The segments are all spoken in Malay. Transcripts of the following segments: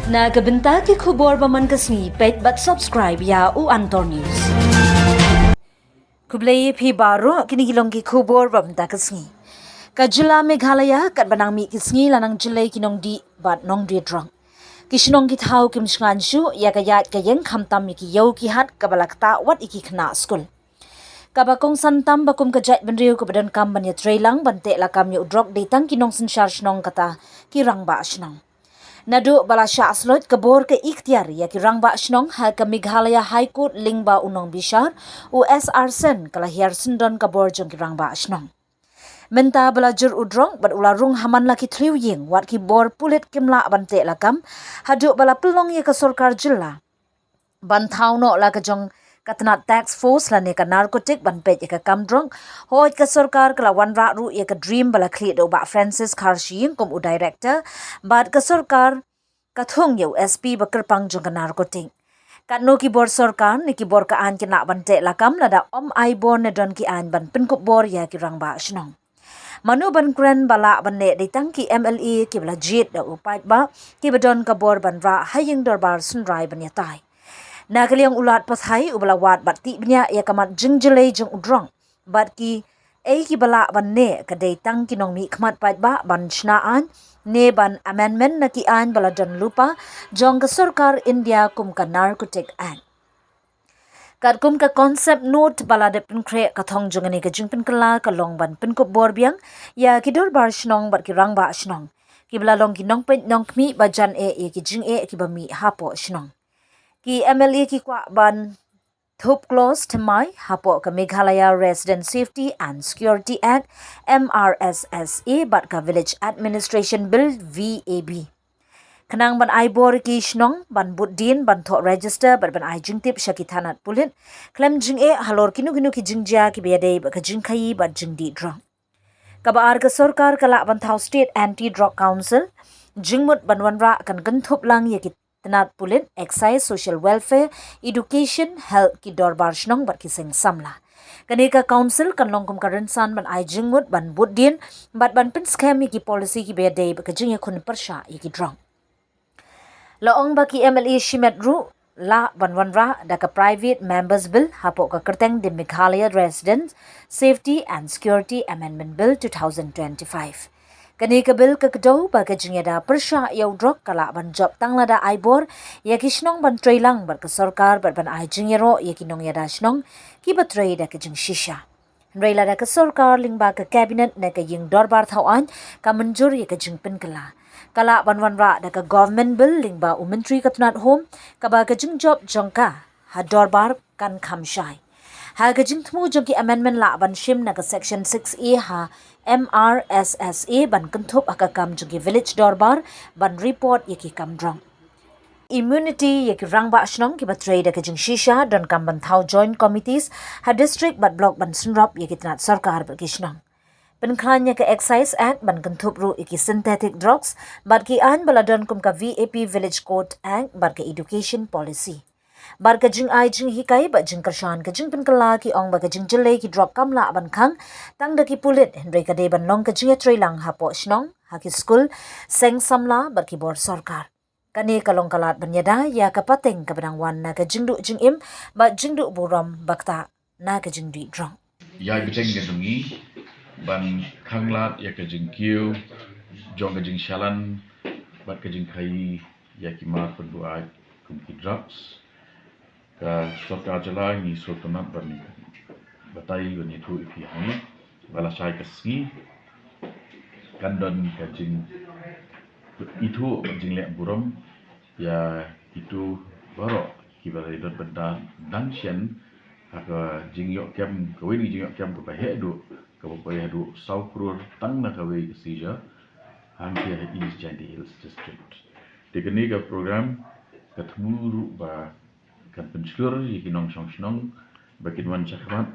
Nagabenta ki khubor baman kasni pet but subscribe ya u Antor News. Kublai phi baro kini gilong ki khubor bamta kasni. Kajila Meghalaya kat banang mi kisni lanang jilai kinong di bat nong di drang. Kishnong ki thau kim shu ya kayat kayeng khamtam mi ki yau ki hat kabalakta wat iki khna school. Kabakong santam bakum kajat benriu kebadan kam banya trailang bante lakam yu drok datang kinong sensyar shnong kata kirang ba shnong. Nadu balasya aslot kabor ke ikhtiar ya ki rangba shnong ha ke Meghalaya High Court lingba unong bishar USR sen kalahir sendon kabor jong ki rangba shnong. Menta belajar udrong bat ularung haman laki triu ying wat ki bor pulit kimla bante lakam hadu bala pelong ya ke sorkar jilla. Bantau no la ke jong katna tax force la ne ka narcotic ban pet ya ke kamdrong hoj ke sorkar kala wan ra ru ya ke dream bala kli do ba Francis Karshi kom u director bat ke sorkar kathong yo SP bakerpang jong ke narcotic katno ki bor sorkar ni ki bor ka an ki na bante lakam lada om ai bor ne don ki an ban pinkup bor ya ki rang ba shnong manu ban kren bala ban ne ditang ki MLA ki bala jit da upai ba ki badon ka bor ban ra haying darbar sunrai ban ya tai Nagaliang ulat pathai ubala wat bat ti bnya ya kamat jingjele jeng udrong bat ki ki bala ban ne kadai tang kinong mi khmat pat ba ban chnaan ne ban amendment na ki an bala don lupa jong ka sarkar India kum ka narcotic act kat kum ka concept note bala de pinkre ka thong jong ni ka jingpin kala ka long ban pin ko bor biang ya ki dor bar shnong bat ki rang ba shnong ki bala long ki nong pen nong kmi ba jan ki jing ki ba mi hapo shnong ki MLA ki kwa ban thup clause thamai hapo ka Meghalaya Resident Safety and Security Act MRSSA bat ka Village Administration Bill VAB kanang ban ai bor ki shnong ban buddin ban tho register bat ban ai jingtip shaki thanat pulit klem jing halor kinu ki jingja ki bede ba ka jingkhai bat jingdi drang kabar ka sarkar kala ban thau State Anti Drug Council jingmut ban wanra kan ganthup lang ye ki Tenat pulit, excise, social welfare, education, health ki dorbar shnong bat ki sing samla. Kanika council kan longkum karensan ban ai jingmut ban buddin bat ban pin scam ki policy ki bede ba ka jing kun persha ki drong. Laong ba ki MLA Shimet Ru la ban wanra da ka private members bill hapo ka kerteng di Meghalaya Residents Safety and Security Amendment Bill 2025. Kanika bil ka kdo ba ka jingeda persha yaw drok kala ban job tang lada aibor ya kishnong ban trailang bar ka sarkar bar ban ai jingero ya kinong yada shnong ki ba tray da ka jing shisha Raila da ka sarkar ling ba ka cabinet na ka ying dorbar thawan ka manjur ya ka jing pin kala ban wanra da ka government bill ling ba menteri ka tunat home ka ba ka jing job jongka ha dorbar kan khamshai ha ka jing thmu jong ki amendment la ban shim na ka section 6A ha MRSSA ban kentup akakam jugi village dorbar ban report yaki kamdrang. Immunity yaki rangba ashnong ki batre da kajing shisha don kam ban thau joint committees ha district bat block ban sunrap yaki tanat sarkar bakishnong. Penklan yaki excise act ban kentup ru yaki synthetic drugs bat ki an baladon kum ka VAP village court act bat ka education policy. Bar ka jing ai jing hikai ba jing karshan ka jing penkala ki ong ba ka jing jelai ki drop kamla ban khang tang da ki pulit hendrai ka de ban long ka jing trailang hapo shnong haki school seng samla bar ki bor sarkar kane kalong kalat banyada ya ka pateng ka banang wan na ka jing du jing im ba jing du buram bakta na ka jing di drong ya biteng ka dungi ban khanglat ya ka jing kiu jong ka jing shalan bat ka jing khai ya ki ma pun buat kum ki drugs ka sarkar jala ni sotonat ban batai ni thu ipi hani bala sai ka ski kandon ka jing itu jing le buram ya itu baru ki bala idot benda dangshan aka jing yok kem kawin jing yok kem ko hedu ko hedu saukrur tang na kawe sija hampir East Jandi Hills District tekni ka program katmuru ba kan pensyur yaki nong shnong bakin wan chakmat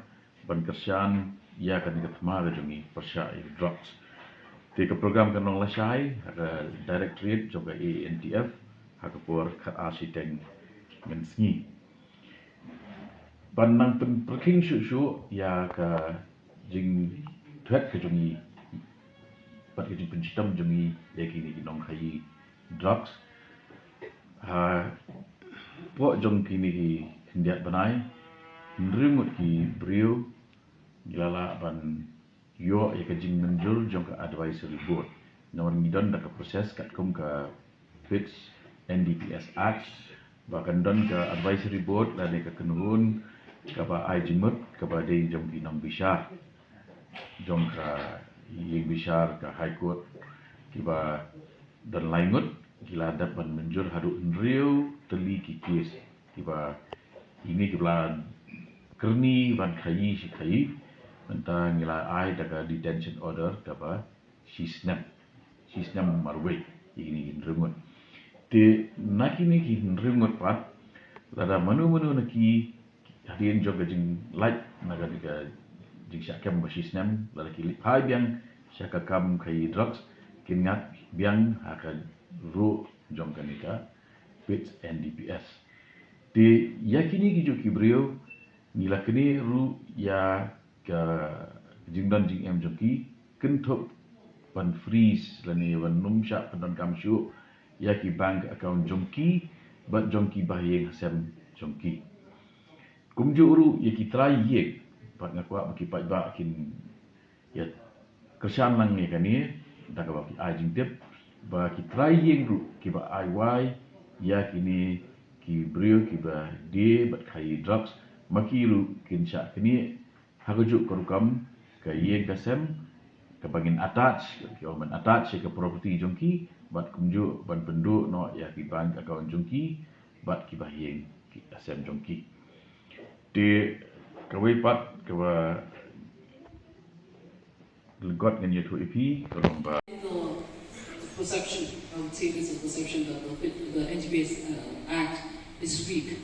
ban kersyan ya kan katma jungi persya drugs te ka program kan nong lasai ada directorate juga ANTF hak por ka asiteng mensni ban nang pen perking shu ya ka jing threat ka jungi pat ka jing pensitam jungi yaki ni nong khai drugs po jong kini ki hendiat banai nringut ki brio gilala ban yo ya ka jing menjul jong ka advisory board nawar ngidon da ka proses kat kum ka fix NDPS Act bahkan don ka advisory board la ka kenun ka ba ai jimut ka ba dei jong ki nang bishar jong ka yeng bishar ka high court ki ba dan laingut gila dapat menjur hadu nriu teli ki kes ki ba ini ki bla kerni ban khayi si khayi mentang gila ai daga detention order ka ba sisnam marwe ini nrungut te nakini ki nrungut pat lada manu naki hadien joga jing light naga diga jing syakam ba sisnam lada ki hai biang syakakam khayi drugs kingat biang akan ru jong kanika PITS NDPS di yakini ki joki brio nila kini ru ya ka jingdan jing em joki kenthop pan freeze lani wan numsha pan kamshu yaki bank account jongki bat jongki bahye hasem jongki kumju ru yaki try ye pat ngakwa baki pat ba kin ya kersan lang ni kani daga baki ajing tip ba ki trying ru ki ba IY ya kini ki brio ki ba de bat khai drugs maki ru kin sha kini hagujuk korukam ka ye gasem ka bangin attach ki omen attach ke property jongki bat kumju ban pendu no ya ki bank account jongki bat ki ba yeng ki asem jongki de kawai pat ka ba legot ngan ye tu ipi tolong ba perception, I would say there's a perception that the NGPS Act is weak.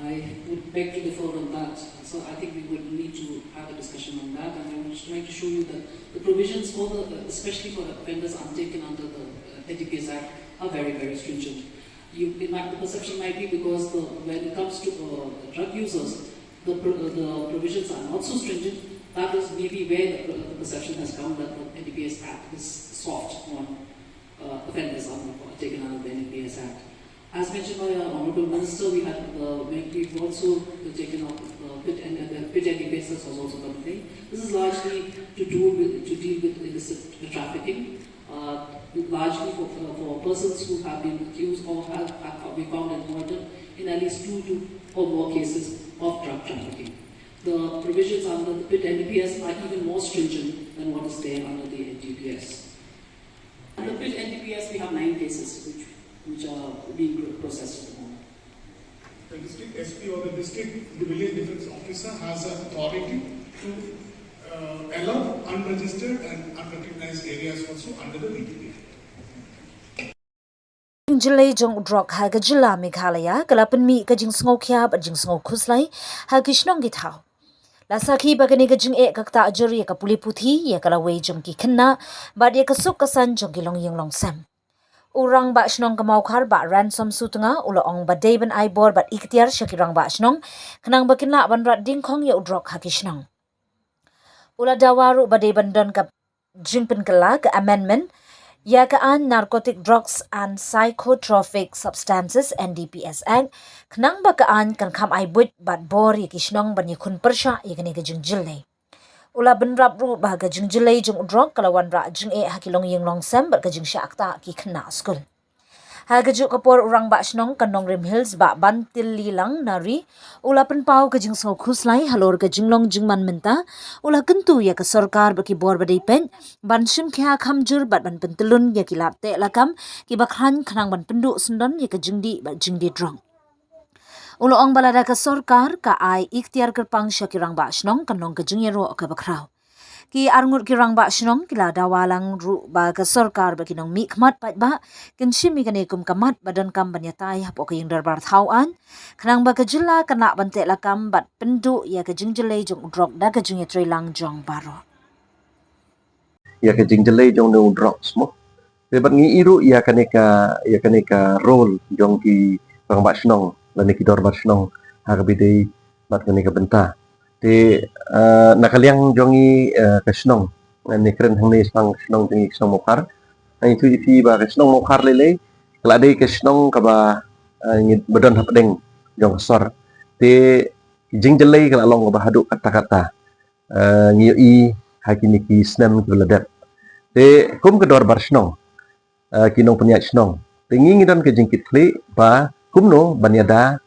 I would beg to differ on that. So I think we would need to have a discussion on that. And I was trying to show you that the provisions for especially for offenders undertaken under the NGPS Act are very, very stringent. The perception might be because when it comes to drug users, the provisions are not so stringent. That is maybe where the perception has come that the NDPS Act is soft on offenders taken under the NDPS Act. As mentioned by our Honourable Minister, we've also taken up PIT NDPS was also complained. This is largely to deal with illicit trafficking, largely for persons who have been accused or have been found involved in at least 2 or more cases of drug trafficking. The provisions under the PIT NDPS are even more stringent than what is there under the NDPS. Under the PIT NDPS, we have 9 cases which are being processed at the moment. The district SP or the district village defense officer has an authority to allow unregistered and unrecognized areas also under the BTP. Jilai jong drog ha ga jila Meghalaya kalapan mi ka jing sngo kya ba jing sngo khuslai ha kishnong githau la sakhi bagani ga jing e kakta ajuri ka puli puthi ya kala wei jong ki khanna ba de ka suk ka san jong ki long yeng long sam urang ba shnong ka mau khar ba ransom sutunga ulo ong ba deben ai bor ba iktiar shakirang ba shnong khnang ba kinla ban rat ding khong ya drog ha kishnong ula dawaru ba deben don ka jingpen kala ka amendment Yakaan Narcotic Drugs and Psychotropic Substances NDPS Act khnang bakaan kan kham ai buit bat bor yakishnong bani khun persha yakani ga jingjille ula benrap ru ba ga jingjille jing drug kalawan ra jing e hakilong yeng long sam ba ga jing sha akta ki khna school ha ga ju kapor urang ba shnong kanong rim hills ba ban tilli lang nari ula pen pau ga jing so khuslai halor ga jinglong jingman menta ula kentu ya ka sarkar ba ki bor ba dei pen ban shim kya khamjur bat ban pentelun ya ki lap te lakam ki bakhan khnang ban pendu sundon ya ka jingdi ba jingdi drong ulo ong balada ka sarkar ka ai ikhtiar kerpang shakirang ba shnong kanong ka jingyero ka bakrau ki arngut kirang ba shnong kila dawalang ru ba ka sarkar ba kinong mi khmat pat ba kinshim mi kane kum kamat badan kam banyatai hapo ka yung darbar thauan khnang ba ka jilla kana bante lakam bat pendu ya ka jingjele jong drog da ka jingye trailang jong baro ya ka jingjele jong no drugs mo te bat ngi iru ya kaneka role jong ki bang ba shnong lani ki dor ba shnong ha ka bidei bat kaneka benta te nakaliang jongi kasnong ni kren hang ni sang snong tingi snong mokhar ai tu ifi ba kasnong mokhar lele kala dei kasnong ka ba badan hapdeng jong sor te jing jelai kala long bahaduk kata-kata ngi hakini ki snem ki beladat te kum kedor barsnong kinong penyak snong te ngi dan ke jingkit kli ba kumno banyada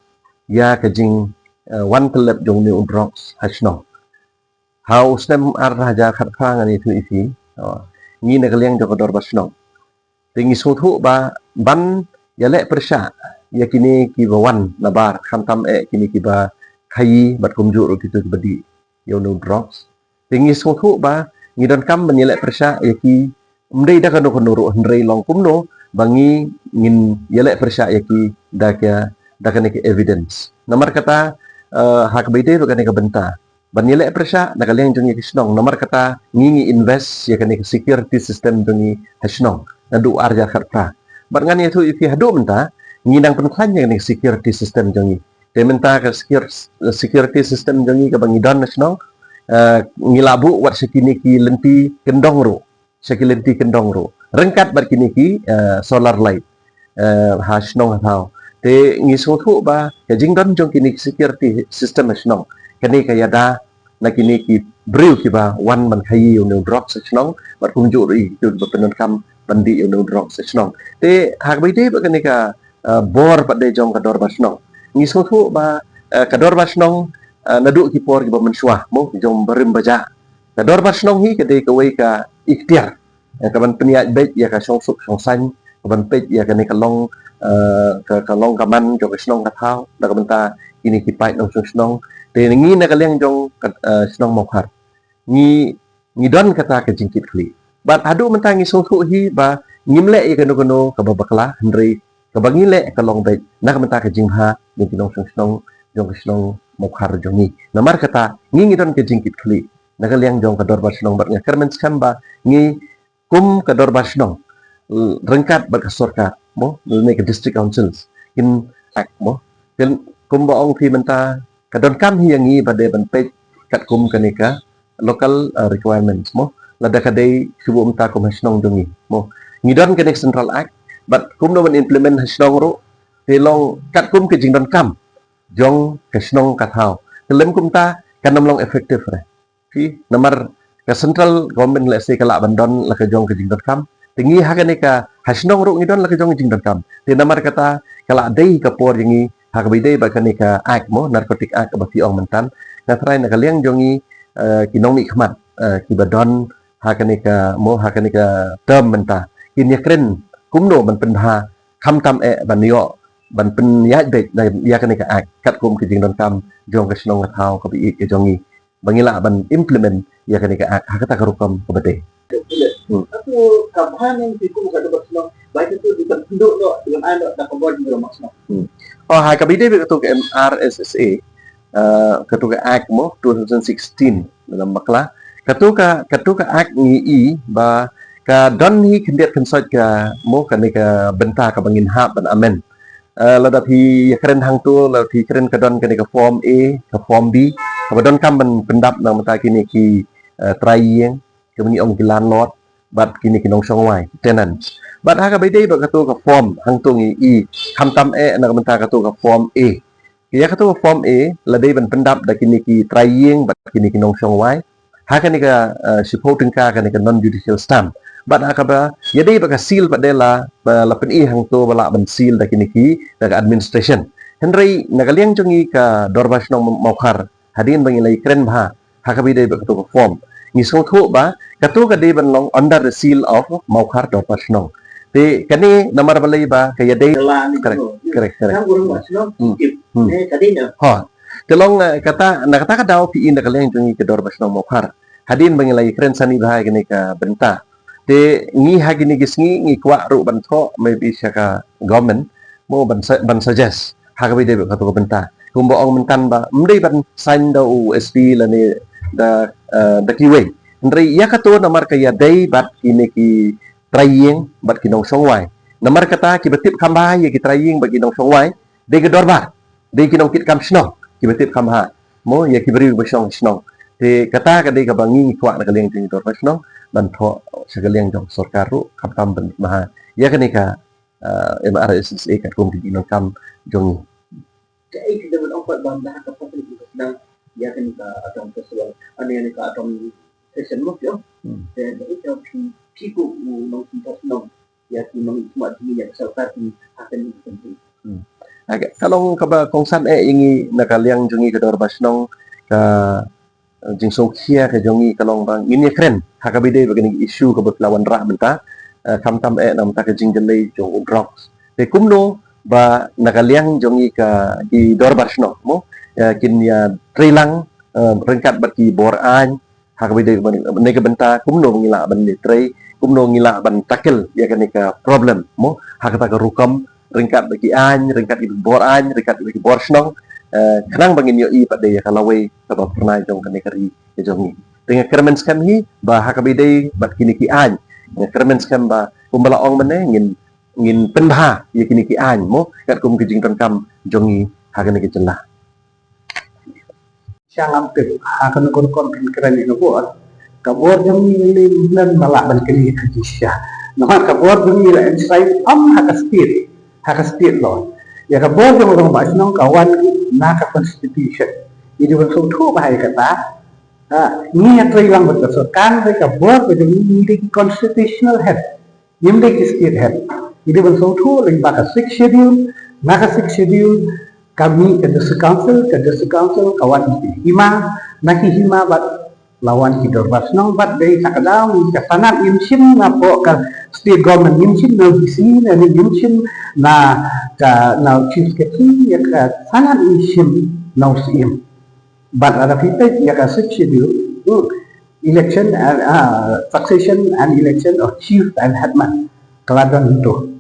ya ke jing wan kelep jong ni udrox hasnong how snem ar raja khat khang ani tu ifi ngi na kaliang jong kedor barsnong te ngi suthu ba ban yalek persya ya kini ki bawan nabar khantam kini ki ba khai bat kumju ro kitu badi yo no drops tingi sothu ba ngidon kam menyelek persya ya ki mdei da kanu kanu ro hendrei long kumno bangi ngin yelek persya ya ki da kani ki evidence nomor kata hak bide ro kani ka benta ban yelek persya da kaleng jong ki snong nomor kata ngingi invest ya kani security system jong hasnong nadu arja kharta bat ngani itu ifi hadu menta ngidang penklan yang security system jongi dementa ke security system jongi ke bangidon nasional ngilabu wat sekini ki lenti kendong ro sekilenti kendong ro rengkat bar kini ki solar light hasnong hau te ngiso thu ba ke jingdon jong kini security system nasional kani kaya da na kini ki briu ki ba wan man khai yo no drop nasional bar kumju ri tu bepenon kam bandi yo no drop nasional te hak bide ba kani ka bor pada jong kador basnong ngiso thu ba kador basnong naduk ki por ki ba mensuah mo jong berim baja kador basnong hi kede ka wei ka ikhtiar kaban peniat bet ya ka song suk song san kaban pet ya ka ne ka long ka long kaman jong snong ka thau da ka benta ini ki pai nong snong te ngi na ka leng jong snong mo khar ngi don kata ka jingkit kli bat adu menta ngiso thu hi ba ngimle ya ka no ka babakla hendrei kabangile kalong bet nak menta ke jingha ni kinong snong jong snong mokhar jongi namar kata ngi don ke jingkit kli nakaliang jong kador basnong bat nga kermen skamba ngi kum kador basnong rengkat bat kasorka mo ne ke district councils in ak mo ken kum baong thi menta kadon kam hi ngi bade ban pet kat kum kanika local requirements mo lada kadai subu menta kum snong jongi mo ngi don ke central act but kum no implement hasnong ro te long kat kum ke jingdon kam jong ke snong kat hau kelem kum ta kanam long effective re fi namar ke central government let's say kala bandon la ke jong ke jingdon kam tingi hagane ka hasnong ro ngidon la ke jong jingdon kam te namar kata kala dei ka por yangi hak bidei ba kanika act mo narcotic act ba fi ong mentan na trai na kaliang jongi kinong mi khmat ki badon hakanika mo hakanika term menta kin yakren kumno ban penha kham tam ban yo ban pen ya bet na ya kan ka ak kat kum ke jing don kam jong ka snong thau ka bi ke jongi bangila ban implement ya kan ka ak hakata ka rukom ka bete aku kabahan yang tipu ka do snong baik itu di penduduk no dengan anda da kabor di rumah snong oh ha ka bi de to ka MRSSA ka to ka ak mo 2016 dalam makla ka to ka ak ni ba ka don hi kendiat kensot ka mo ka ni ka benta ka bangin hap ban amen lada thi kren hang tu la thi kren ka don ka ni ka form A ka form B ka don kam ban pendap nang mata kini ki trai ke ni ong ki landlord bat kini ki nong song wai tenant bat ha ka bidei ba ka tu ka form hang tu ngi kham tam nang mata ka tu ka form A ya ka tu form A la dei ban pendap da kini ki trai bat kini ki nong song wai ha ka ni ka supporting ka ni ka non judicial stamp bat akaba jadi baka seal padela la pen hang to bala ban seal da kiniki da administration henry nagaliang jongi ka dorbas nong mokhar hadin bangi lai kren bha hakabi dei baka to form ni so thu ba katu ka dei ban long under the seal of mokhar dorbas nong te kani namar balai ba kaya dei correct kan rumah snong tadinya ha telong kata ka daw pi in nagaliang jongi ka dorbas nong mokhar hadin bangi lai kren sani bha kini ka benta te ngi hagini gisngi ngi kwa ru ban tho maybe saka government mo ban suggest hagabi de ka to benta kumbo ong mentan ba mdei ban sign da USP la ne da kiwe ndrei ya ka to namar ka ya dei bat kini ki traying bat kinong songwai namar kata ki betip khamba ya ki traying bat kinong songwai de ke dorba de kinong kit kam snong ki betip khamba mo ya ki beri ba snong te kata ka de ka bangi kwa na kaleng ting dorba snong ban tho sekaliang jong sarkar ru kaptam ban maha ya kanika MRSSA kat kum ki nong kam jong Cái kita berompat banda kapal itu sedang dia kan ka atong festival ani ka atong session mo yo dan itu piku nong kita nong ya ki nong semua ni yang serta ki akan penting agak kalong kaba kongsan ingi nakaliang jongi kador basnong ka jingsong khia ka jongi kalong bang ini keren hakabide begini isu ka lawan rah benta kam nam ta ka jinglei jong drops te kumno ba nakaliang jongi ka di dor basnong mo kin ya trilang rengkat bati bor an hakabide ne ka benta kumno ngila ban ni trei kumno ngila ban takel ya ka problem mo hakata ka rukam ringkat bagi an, ringkat ibu bor an, ringkat bagi bor snong, kenang bangin yo i pada ya kalawai apa pernah jong kan kari ya jongi. Dengan kermen skam hi bah hakabide bat kini ki an, dengan kermen skam bah kumbala ong mana ngin penha ya kini ki an mo kat kum kijing kam jongi hakan ki celah. Siang hampir akan kon keren itu buat kabur jongi nan malak ban kini kisah. Nah kabur jongi la inside hakastit lo ya kabor yang orang basnong kawan naka constitution ini bersatu tu bahaya kata ni yang terhilang berdasarkan mereka kabor menjadi constitutional head memiliki state head ini bersatu lagi baka 6 schedule kami ke Desa Council kawan hima bat lawan kita basnong bat dari sakadau ka sanat yimsim na po ka state government yimsim na visi na yimsim na chief secretary ya ka sanat yimsim na usim bat ada kita ya ka schedule election and succession and election of chief and headman keladan itu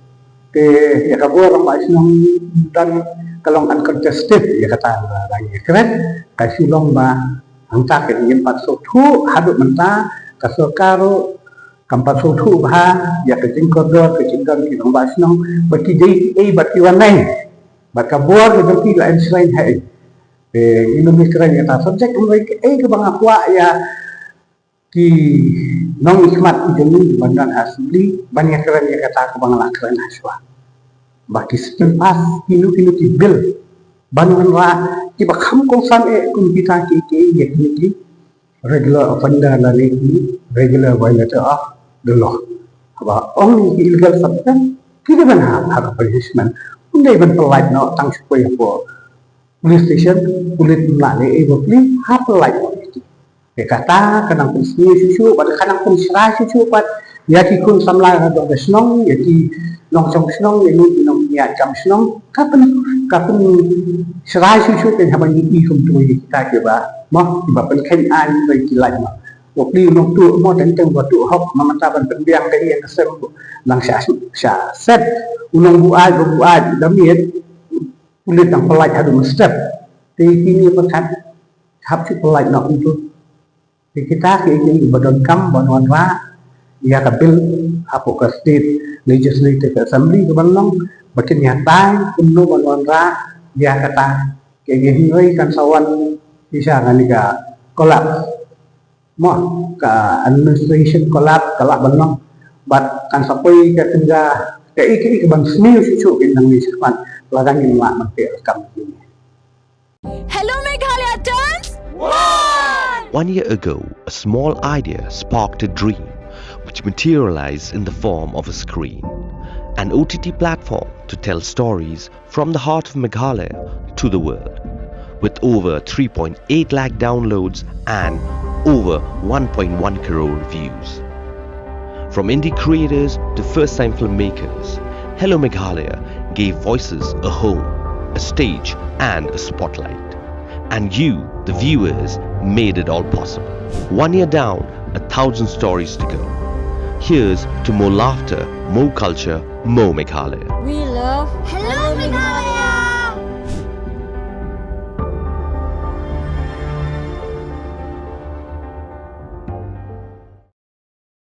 ke ya ka orang basnong dan kalong uncontested ya kata lagi keren kasih lomba angka kenyim pat sotu hadut menta kasokaro kampat sotu bah ya kecing kodor kecing dan kinong basnong bati dei bati wanai bat kabor ke bati la enselain hai Indonesia ya ta subject mereka ke bang akwa ya ki nong ikmat ideni bandan asli banyak keren ya kata ke bang lakran aswa baki sistem pas kinu tibil banwan ra tiba kham kong san kum kita ki ya ki regular offender la ni regular violator of the law aba ong illegal substance kita ban hak punishment undai ban polite no tang supaya po police station police la ni police hak polite kata kanang punisnya susu pada kanang punisra susu pat ya ki kun samla do besnong ya ki nong song snong ya ni nong ya jam snong kapan serai susu kan haban ni kum tu kita ke ba mo ba pen khen an bai ki lai ma ok li nong tu mo dan teng ba tu hok ma mata ban pen biang kai yang sem lang sha set unong bu ai dam ni kulit tang pelai hadu step ti kini pekat hap si pelai nak itu kita ke ini badan kam badan ra ya kabil apo ka state legislative assembly ke balong bakin nyatai kuno badan ra ya kata ke gini kan sawan bisa kan ka kolap mo ka administration kolap kalak balong bat kan sapai ka tengah ke iki ke bang seni susu in nang ni sepan ladang ni mak mate kam ini. Hello Meghalaya turns 1 year ago, a small idea sparked a dream which materialized in the form of a screen, an OTT platform to tell stories from the heart of Meghalaya to the world, with over 3.8 lakh downloads and over 1.1 crore views. From indie creators to first-time filmmakers, Hello Meghalaya gave voices a home, a stage and a spotlight. And you, the viewers, made it all possible. 1 year down, 1,000 stories to go. Here's to more laughter, more culture, more Meghalaya. We love Hello Meghalaya.